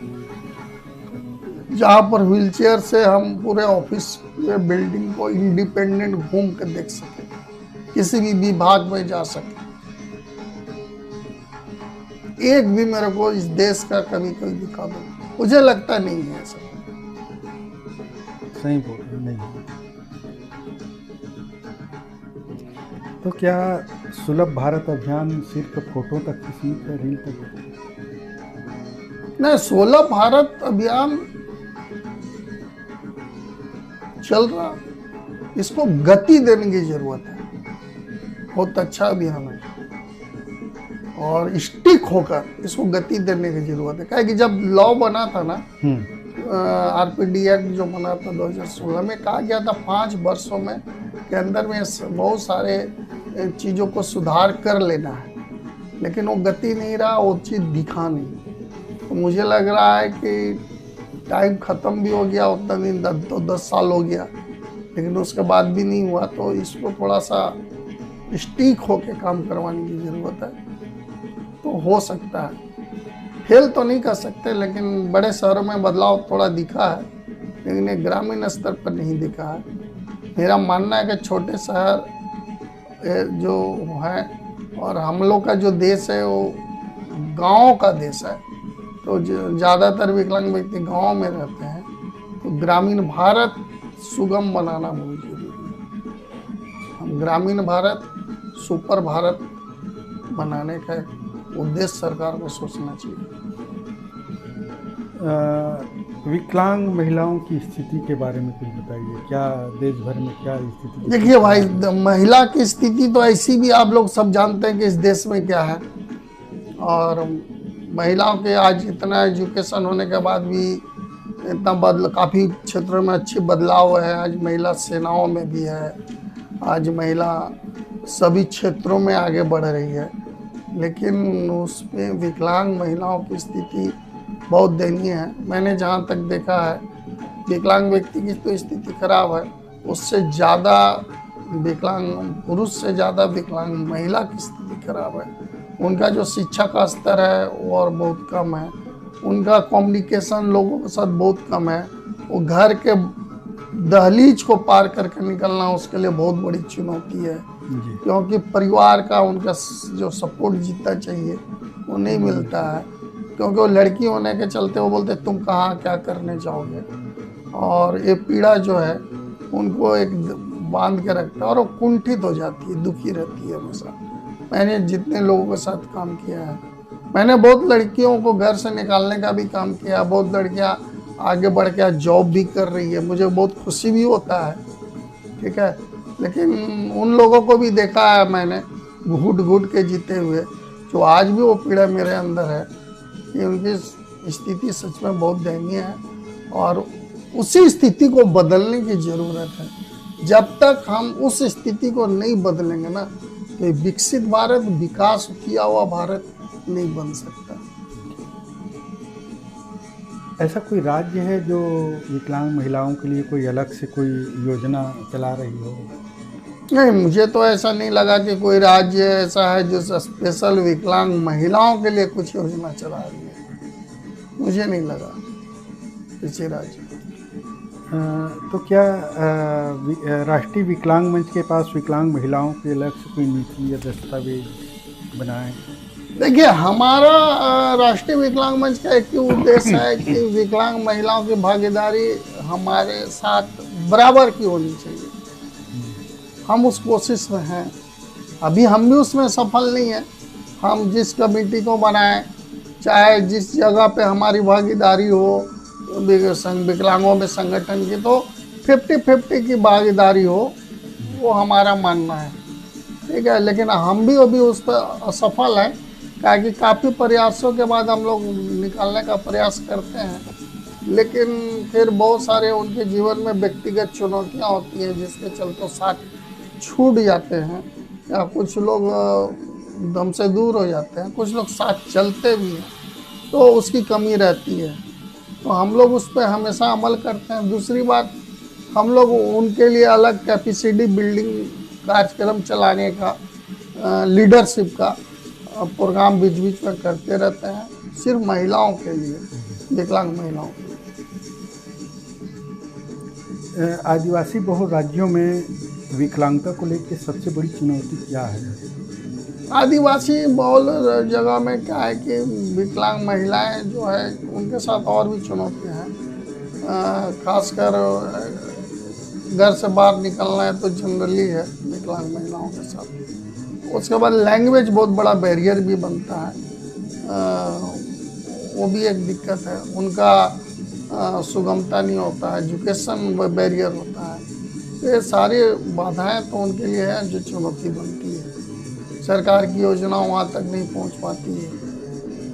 जहाँ पर व्हीलचेयर से हम पूरे ऑफिस पूरे बिल्डिंग को इंडिपेंडेंट घूम कर देख सके, किसी भी विभाग में जा सके। एक भी मेरे को इस देश का कभी कोई दिखा दो, मुझे लगता नहीं है ऐसा। सही बोल रहे, नहीं। तो क्या सुलभ भारत अभियान सिर्फ फोटो तक ही सीमित है, रील तक? नहीं, 16 भारत अभियान चल रहा, इसको गति देने की जरूरत है। बहुत अच्छा अभियान है और स्टिक होकर इसको गति देने की जरूरत है। क्या कि जब लॉ बना था ना, आरपीडी एक्ट जो बना था 2016 में, कहा गया था 5 वर्षों में के अंदर में बहुत सारे चीज़ों को सुधार कर लेना है, लेकिन वो गति नहीं रहा, वो चीज़ दिखा नहीं। तो मुझे लग रहा है कि टाइम ख़त्म भी हो गया, उतना दिन तो 10 साल हो गया, लेकिन उसके बाद भी नहीं हुआ। तो इसको थोड़ा सा स्टिक होके काम करवाने की ज़रूरत है, तो हो सकता है। फेल तो नहीं कर सकते, लेकिन बड़े शहरों में बदलाव थोड़ा दिखा है, लेकिन ये ग्रामीण स्तर पर नहीं दिखा है। मेरा मानना है कि छोटे शहर जो है, और हम लोग का जो देश है वो गाँव का देश है, तो ज़्यादातर विकलांग व्यक्ति गाँव में रहते हैं, तो ग्रामीण भारत सुगम बनाना बहुत जरूरी है। हम ग्रामीण भारत सुपर भारत बनाने का उद्देश्य सरकार को सोचना चाहिए। विकलांग महिलाओं की स्थिति के बारे में कुछ बताइए, क्या देश भर में क्या स्थिति? देखिए भाई, महिला की स्थिति तो ऐसी भी आप लोग सब जानते हैं कि इस देश में क्या है, और महिलाओं के आज इतना एजुकेशन होने के बाद भी इतना काफ़ी क्षेत्रों में अच्छी बदलाव है। आज महिला सेनाओं में भी है, आज महिला सभी क्षेत्रों में आगे बढ़ रही है, लेकिन उसमें विकलांग महिलाओं की स्थिति बहुत दयनीय है। मैंने जहाँ तक देखा है, विकलांग व्यक्ति की तो स्थिति खराब है, उससे ज़्यादा विकलांग पुरुष से ज़्यादा विकलांग महिला की स्थिति खराब है। उनका जो शिक्षा का स्तर है वो और बहुत कम है, उनका कम्युनिकेशन लोगों के साथ बहुत कम है, वो घर के दहलीज को पार करके निकलना उसके लिए बहुत बड़ी चुनौती है, क्योंकि परिवार का उनका जो सपोर्ट जितना चाहिए वो नहीं मिलता है, क्योंकि वो लड़की होने के चलते वो बोलते तुम कहाँ क्या करने जाओगे, और ये पीड़ा जो है उनको एक बांध के रखता है और वो कुंठित हो जाती है, दुखी रहती है हमेशा। मैंने जितने लोगों के साथ काम किया है, मैंने बहुत लड़कियों को घर से निकालने का भी काम किया, बहुत लड़कियां आगे बढ़ के आज जॉब भी कर रही है, मुझे बहुत खुशी भी होता है, ठीक है। लेकिन उन लोगों को भी देखा है मैंने घुट घुट के जीते हुए, जो आज भी वो पीड़ा मेरे अंदर है कि उनकी स्थिति सच में बहुत दयनीय है, और उसी स्थिति को बदलने की ज़रूरत है। जब तक हम उस स्थिति को नहीं बदलेंगे ना, तो विकसित भारत, विकास किया हुआ भारत नहीं बन सकता। ऐसा कोई राज्य है जो विकलांग महिलाओं के लिए कोई अलग से कोई योजना चला रही हो? नहीं, मुझे तो ऐसा नहीं लगा कि कोई राज्य ऐसा है जो स्पेशल विकलांग महिलाओं के लिए कुछ योजना चला रही है, मुझे नहीं लगा किसी राज्य। तो क्या राष्ट्रीय विकलांग मंच के पास विकलांग महिलाओं के अलग से कोई नीति या दस्तावेज बनाए? देखिए, हमारा राष्ट्रीय विकलांग मंच का एक ही उद्देश्य है कि विकलांग महिलाओं की भागीदारी हमारे साथ बराबर की होनी चाहिए। हम उस कोशिश में हैं, अभी हम भी उसमें सफल नहीं हैं। हम जिस कमेटी को बनाएं, चाहे जिस जगह पे हमारी भागीदारी हो, विकलांगों में संगठन की, तो 50-50 की भागीदारी हो, वो हमारा मानना है। ठीक है, लेकिन हम भी अभी उस पर असफल हैं, क्या कि काफ़ी प्रयासों के बाद हम लोग निकालने का प्रयास करते हैं, लेकिन फिर बहुत सारे उनके जीवन में व्यक्तिगत चुनौतियां होती हैं, जिसके चलते साथ छूट जाते हैं, या कुछ लोग दम से दूर हो जाते हैं, कुछ लोग साथ चलते भी हैं, तो उसकी कमी रहती है। तो हम लोग उस पर हमेशा अमल करते हैं। दूसरी बात, हम लोग उनके लिए अलग कैपेसिटी बिल्डिंग कार्यक्रम चलाने का, लीडरशिप का प्रोग्राम बीच बीच में करते रहते हैं, सिर्फ महिलाओं के लिए, विकलांग महिलाओं के लिए। आदिवासी बहुल राज्यों में विकलांगता को लेकर सबसे बड़ी चुनौती क्या है? आदिवासी बहुल जगह में क्या है कि विकलांग महिलाएं जो है, उनके साथ और भी चुनौतियां हैं। खासकर घर से बाहर निकलना है तो जनरली है विकलांग महिलाओं के साथ। उसके बाद लैंग्वेज बहुत बड़ा बैरियर भी बनता है, वो भी एक दिक्कत है। उनका सुगमता नहीं होता है, एजुकेशन बैरियर होता है। तो ये सारी बाधाएं तो उनके लिए है जो चुनौती बनती है। सरकार की योजना वहाँ तक नहीं पहुँच पाती है,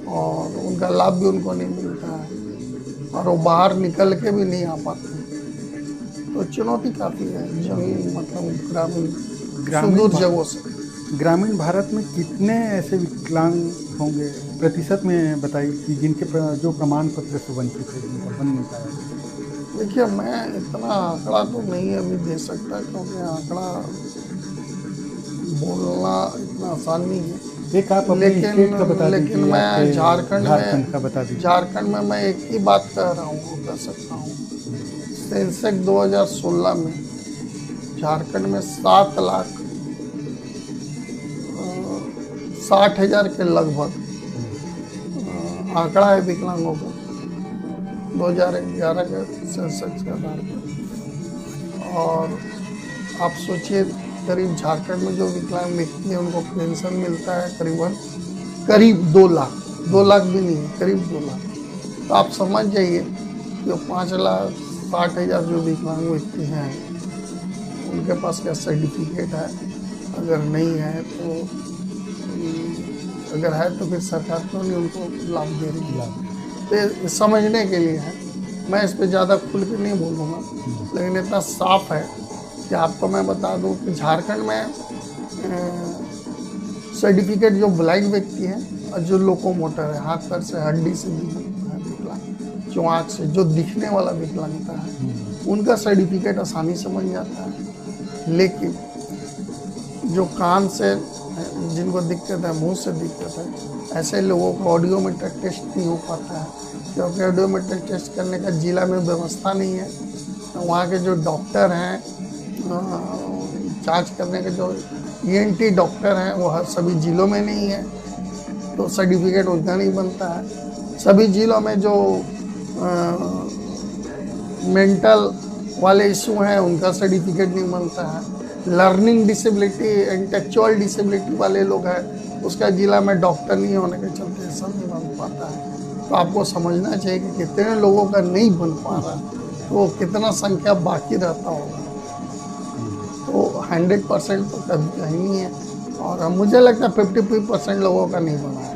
और उनका लाभ भी उनको नहीं मिलता है, और वो बाहर निकल के भी नहीं आ पाते। तो चुनौती काफ़ी है जमीन, मतलब ग्रामीण सुदूर जगहों से। ग्रामीण भारत में कितने ऐसे विकलांग होंगे, प्रतिशत में बताइए, कि जिनके जो प्रमाण पत्र से वंचित है, जिनका बन नहीं पाया? देखिए, मैं इतना आंकड़ा तो नहीं अभी दे सकता, क्योंकि आंकड़ा बोलना इतना आसान नहीं है। एक आप अपने स्टेट का बता दीजिए। लेकिन मैं झारखंड का बता दीजिए। झारखंड में मैं एक ही बात कह रहा हूँ, कह सकता हूँ। सेंसेक्स 2016 में झारखंड में 7,60,000 के लगभग आंकड़ा है विकलांगों को, 2011 के सेंसेक्स के आधार पर। और आप सोचिए, करीब झारखंड में जो विकलांग व्यक्ति है उनको पेंशन मिलता है करीब 2 लाख भी नहीं है, करीब 2 लाख। तो आप समझ जाइए जो 5,60,000 जो विकलांग व्यक्ति हैं, उनके पास क्या सर्टिफिकेट है, अगर नहीं है तो अगर है तो फिर सरकार क्यों नहीं उनको लाभ दे रही है। तो समझने के लिए है, मैं इस पर ज़्यादा खुल के नहीं बोलूँगा, लेकिन इतना साफ है कि आपको मैं बता दूं कि झारखंड में सर्टिफिकेट जो ब्लाइंड व्यक्ति है और जो लोकोमोटर है, हाथ पैर से हड्डी से विकलांग, जो आँख से जो दिखने वाला विकलांगता है, उनका सर्टिफिकेट आसानी से बन जाता है। लेकिन जो कान से, जिनको दिक्कत है, मुंह से दिक्कत है, ऐसे लोगों को ऑडियोमेट्रिक टेस्ट नहीं हो पाता है, क्योंकि ऑडियोमेट्रिक टेस्ट करने का जिला में व्यवस्था नहीं है। तो वहाँ के जो डॉक्टर हैं, जांच करने के जो ENT डॉक्टर हैं, वो हर सभी जिलों में नहीं है, तो सर्टिफिकेट उनका नहीं बनता है। सभी जिलों में जो मेंटल वाले इशू हैं, उनका सर्टिफिकेट नहीं बनता है। लर्निंग डिसेबिलिटी, इंटेलेक्चुअल डिसेबिलिटी वाले लोग हैं, उसका जिला में डॉक्टर नहीं होने के चलते सब नहीं बन पाता है। तो आपको समझना चाहिए कि कितने लोगों का नहीं बन पा रहा, तो कितना संख्या बाकी रहता होगा। तो 100% तो कभी कहीं नहीं है, और मुझे लगता है 50% लोगों का नहीं बना है।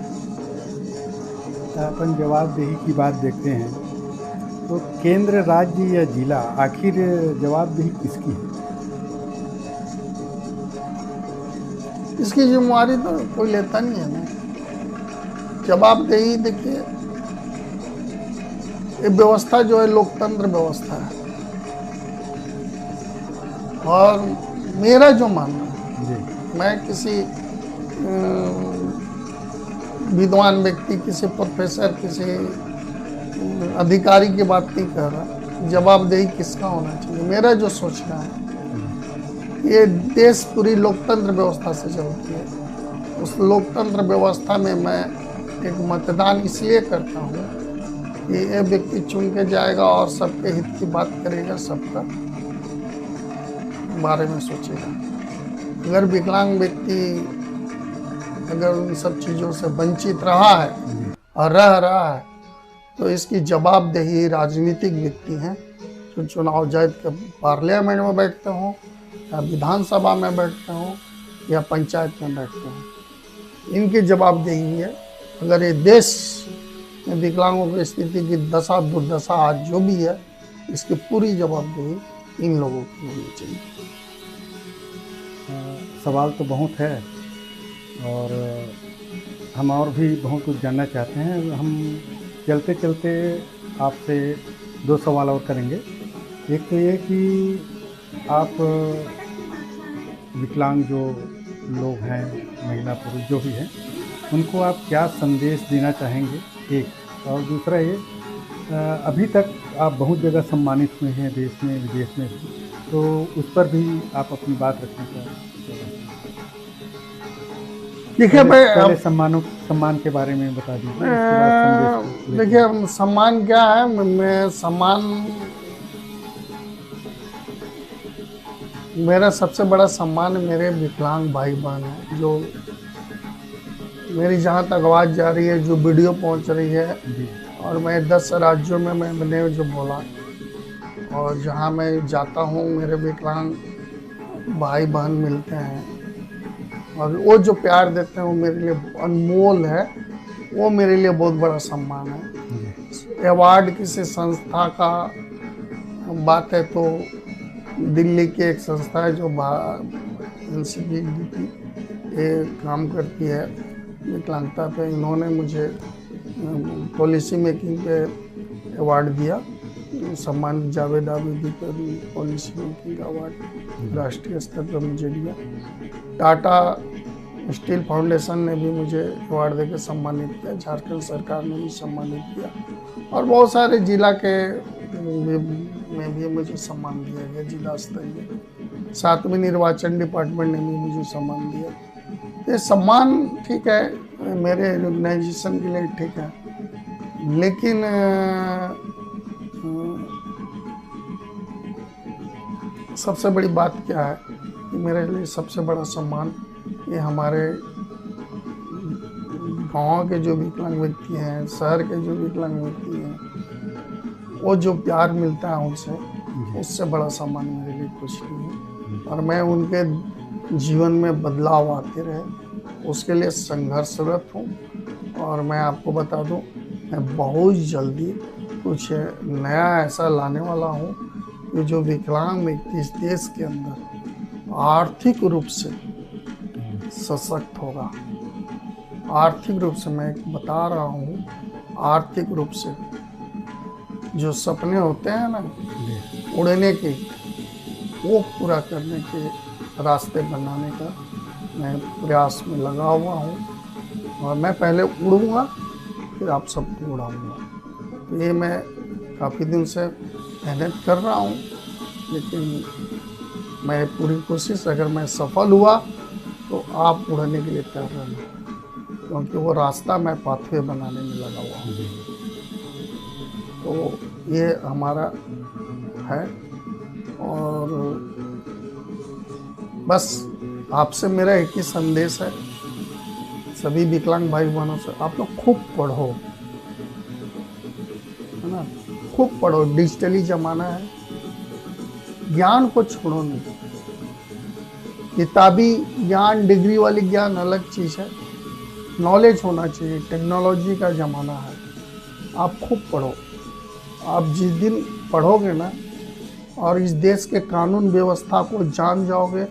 अपन जवाबदेही की बात देखते हैं, तो केंद्र, राज्य या जिला, आखिर जवाबदेही किसकी है? इसकी जिम्मेवारी तो कोई लेता नहीं है ना। जवाबदेही, देखिए, ये व्यवस्था जो है लोकतंत्र व्यवस्था है, और मेरा जो मानना है, मैं किसी विद्वान व्यक्ति, किसी प्रोफेसर, किसी अधिकारी की बात नहीं कर रहा, जवाबदेही किसका होना चाहिए। मेरा जो सोचना है, ये देश पूरी लोकतंत्र व्यवस्था से चलती है। उस लोकतंत्र व्यवस्था में मैं एक मतदान इसलिए करता हूँ कि ये व्यक्ति चुन के जाएगा और सबके हित की बात करेगा, सबका बारे में सोचेगा। अगर विकलांग व्यक्ति अगर उन सब चीज़ों से वंचित रहा है और रह रहा है, तो इसकी जवाबदेही राजनीतिक व्यक्ति हैं जो चुनाव जीत कर पार्लियामेंट में बैठते हों या विधानसभा में बैठते हों या पंचायत में बैठते हों, इनकी जवाबदेही है। अगर ये देश में विकलांगों की स्थिति की दशा दुर्दशा आज जो भी है, इसकी पूरी जवाबदेही इन लोगों की होनी चाहिए। सवाल तो बहुत है और हम और भी बहुत कुछ जानना चाहते हैं। हम चलते चलते आपसे 2 सवाल और करेंगे। एक तो ये कि आप विकलांग जो लोग हैं, महिला पुरुष जो भी हैं, उनको आप क्या संदेश देना चाहेंगे, एक। और दूसरा ये, अभी तक आप बहुत जगह सम्मानित हुए हैं, देश में विदेश में भी, तो उस पर भी आप अपनी बात रखने का। देखिए पहले सम्मान के बारे में बता दीजिए, उसके बाद संदेश। देखिए सम्मान क्या है, मैं सम्मान, मेरा सबसे बड़ा सम्मान मेरे विकलांग भाई बहन है, जो मेरी जहाँ तक आवाज़ जा रही है, जो वीडियो पहुँच रही है, और मैं 10 राज्यों में मैंने जो बोला, और जहाँ मैं जाता हूँ मेरे विकलांग भाई बहन मिलते हैं और वो जो प्यार देते हैं वो मेरे लिए अनमोल है। वो मेरे लिए बहुत बड़ा सम्मान है। अवार्ड किसी संस्था का बात है तो दिल्ली की एक संस्था है जो NCPDT ये काम करती है विकलांगता पे, इन्होंने मुझे पॉलिसी मेकिंग पे अवार्ड दिया, सम्मान जावेद आबिदी पर पॉलिसी मेकिंग का अवार्ड राष्ट्रीय स्तर पर मुझे दिया। टाटा स्टील फाउंडेशन ने भी मुझे अवार्ड देकर सम्मानित किया, झारखंड सरकार ने भी सम्मानित किया, और बहुत सारे जिला के में भी मुझे सम्मान दिया गया, जिला स्तरीय। 7वीं निर्वाचन डिपार्टमेंट ने भी मुझे सम्मान दिया। ये सम्मान ठीक है, मेरे रिकॉग्नाइजेशन के लिए ठीक है, लेकिन सबसे बड़ी बात क्या है कि मेरे लिए सबसे बड़ा सम्मान ये हमारे गांव के जो विकलांग व्यक्ति हैं, शहर के जो विकलांग व्यक्ति हैं, वो जो प्यार मिलता है उनसे, उससे बड़ा सम्मान मेरे लिए कुछ नहीं है। और मैं उनके जीवन में बदलाव आते रहे उसके लिए संघर्षरत हूँ। और मैं आपको बता दूँ, मैं बहुत जल्दी कुछ नया ऐसा लाने वाला हूँ कि जो विकलांग व्यक्ति इस देश के अंदर आर्थिक रूप से सशक्त होगा। आर्थिक रूप से मैं बता रहा हूँ, आर्थिक रूप से जो सपने होते हैं ना उड़ने के, वो पूरा करने के रास्ते बनाने का मैं प्रयास में लगा हुआ हूँ। और मैं पहले उड़ूँगा फिर आप सबको उड़ाऊँगा। तो ये मैं काफ़ी दिन से मेहनत कर रहा हूँ, लेकिन मैं पूरी कोशिश, अगर मैं सफल हुआ तो आप उड़ने के लिए तैयार रहना, क्योंकि वो रास्ता मैं पाथवे बनाने में लगा हुआ हूँ। तो ये हमारा है। और बस आपसे मेरा एक ही संदेश है, सभी विकलांग भाई बहनों से, आप लोग खूब पढ़ो, है ना, खूब पढ़ो। डिजिटली ज़माना है, ज्ञान को छोड़ो नहीं। किताबी ज्ञान, डिग्री वाली ज्ञान अलग चीज़ है, नॉलेज होना चाहिए। टेक्नोलॉजी का ज़माना है, आप खूब पढ़ो। आप जिस दिन पढ़ोगे ना और इस देश के कानून व्यवस्था को जान जाओगे,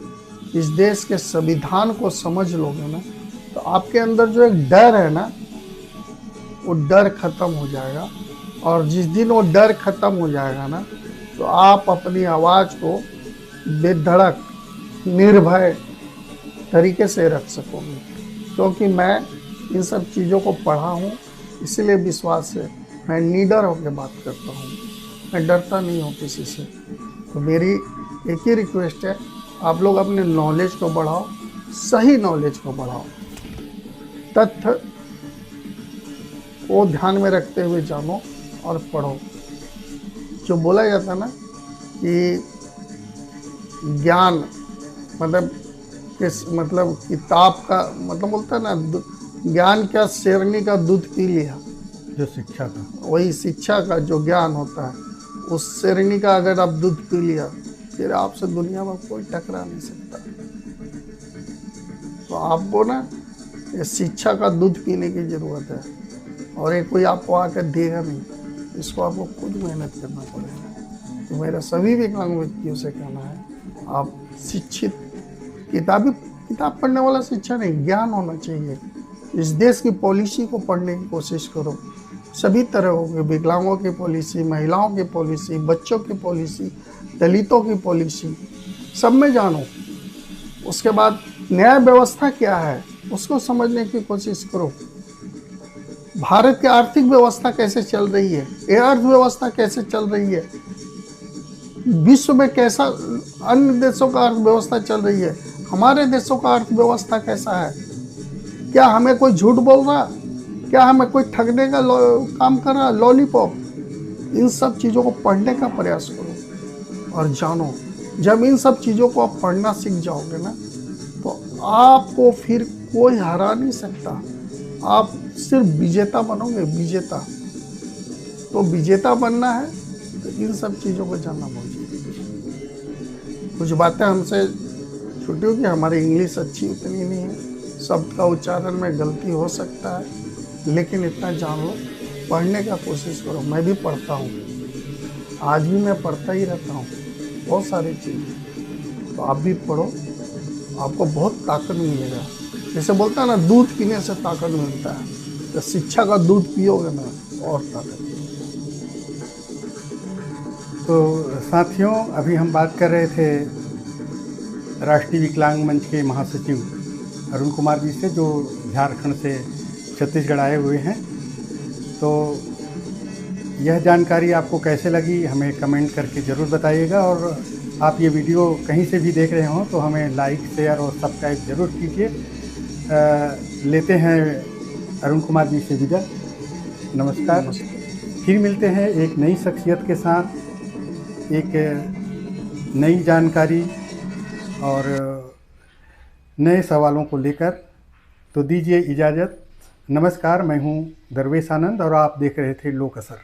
इस देश के संविधान को समझ लोगे ना, तो आपके अंदर जो एक डर है ना, वो डर खत्म हो जाएगा। और जिस दिन वो डर खत्म हो जाएगा ना, तो आप अपनी आवाज़ को बेधड़क, निर्भय तरीके से रख सकोगे। क्योंकि मैं इन सब चीज़ों को पढ़ा हूँ, इसलिए विश्वास है, मैं निडर होकर बात करता हूँ, मैं डरता नहीं हूँ किसी से। तो मेरी एक ही रिक्वेस्ट है, आप लोग अपने नॉलेज को बढ़ाओ, सही नॉलेज को बढ़ाओ, तथ्य को ध्यान में रखते हुए जानो और पढ़ो। जो बोला जाता है ना कि ज्ञान मतलब किताब का मतलब बोलता है ना, ज्ञान क्या शेरनी का दूध पी लिया, जो शिक्षा का, वही शिक्षा का जो ज्ञान होता है, उस श्रेणी का अगर आप दूध पी लिया, फिर आपसे दुनिया में कोई टकरा नहीं सकता। तो आपको ना ये शिक्षा का दूध पीने की ज़रूरत है, और ये कोई आपको आकर देगा नहीं, इसको आपको खुद मेहनत करना पड़ेगा। तो मेरा सभी विकलांग व्यक्तियों से कहना है, आप शिक्षित, किताब पढ़ने वाला शिक्षा नहीं, ज्ञान होना चाहिए। इस देश की पॉलिसी को पढ़ने की कोशिश करो, सभी तरह के, विकलांगों की पॉलिसी, महिलाओं की पॉलिसी, बच्चों की पॉलिसी, दलितों की पॉलिसी, सब में जानो। उसके बाद न्याय व्यवस्था क्या है उसको समझने की कोशिश करो। भारत की आर्थिक व्यवस्था कैसे चल रही है, ये अर्थव्यवस्था कैसे चल रही है, विश्व में कैसा अन्य देशों का अर्थव्यवस्था चल रही है, हमारे देशों का अर्थव्यवस्था कैसा है, क्या हमें कोई झूठ बोल रहा, क्या हमें कोई ठगने का काम कर रहा, लॉलीपॉप। इन सब चीज़ों को पढ़ने का प्रयास करो और जानो। जब इन सब चीज़ों को आप पढ़ना सीख जाओगे ना, तो आपको फिर कोई हरा नहीं सकता, आप सिर्फ विजेता बनोगे, विजेता। तो विजेता बनना है तो इन सब चीज़ों को जानना बहुत जरूरी। कुछ बातें हमसे छुट्टी होगी, हमारी इंग्लिश अच्छी उतनी नहीं है, शब्द का उच्चारण में गलती हो सकता है, लेकिन इतना जान लो, पढ़ने का कोशिश करो। मैं भी पढ़ता हूँ, आज भी मैं पढ़ता ही रहता हूँ बहुत सारी चीज़ें। तो आप भी पढ़ो, आपको बहुत ताकत मिलेगा। जैसे बोलता है ना, दूध पीने से ताकत मिलता है, तो शिक्षा का दूध पियोगे ना और ताकत। तो साथियों, अभी हम बात कर रहे थे राष्ट्रीय विकलांग मंच के महासचिव अरुण कुमार जी से, जो झारखंड से छत्तीसगढ़ आए हुए हैं। तो यह जानकारी आपको कैसे लगी हमें कमेंट करके ज़रूर बताइएगा, और आप ये वीडियो कहीं से भी देख रहे हो तो हमें लाइक, शेयर और सब्सक्राइब ज़रूर कीजिए। लेते हैं अरुण कुमार जी से विदा। नमस्कार। फिर मिलते हैं एक नई शख्सियत के साथ, एक नई जानकारी और नए सवालों को लेकर। तो दीजिए इजाज़त। नमस्कार, मैं हूं दरवेश आनंद और आप देख रहे थे लोक असर।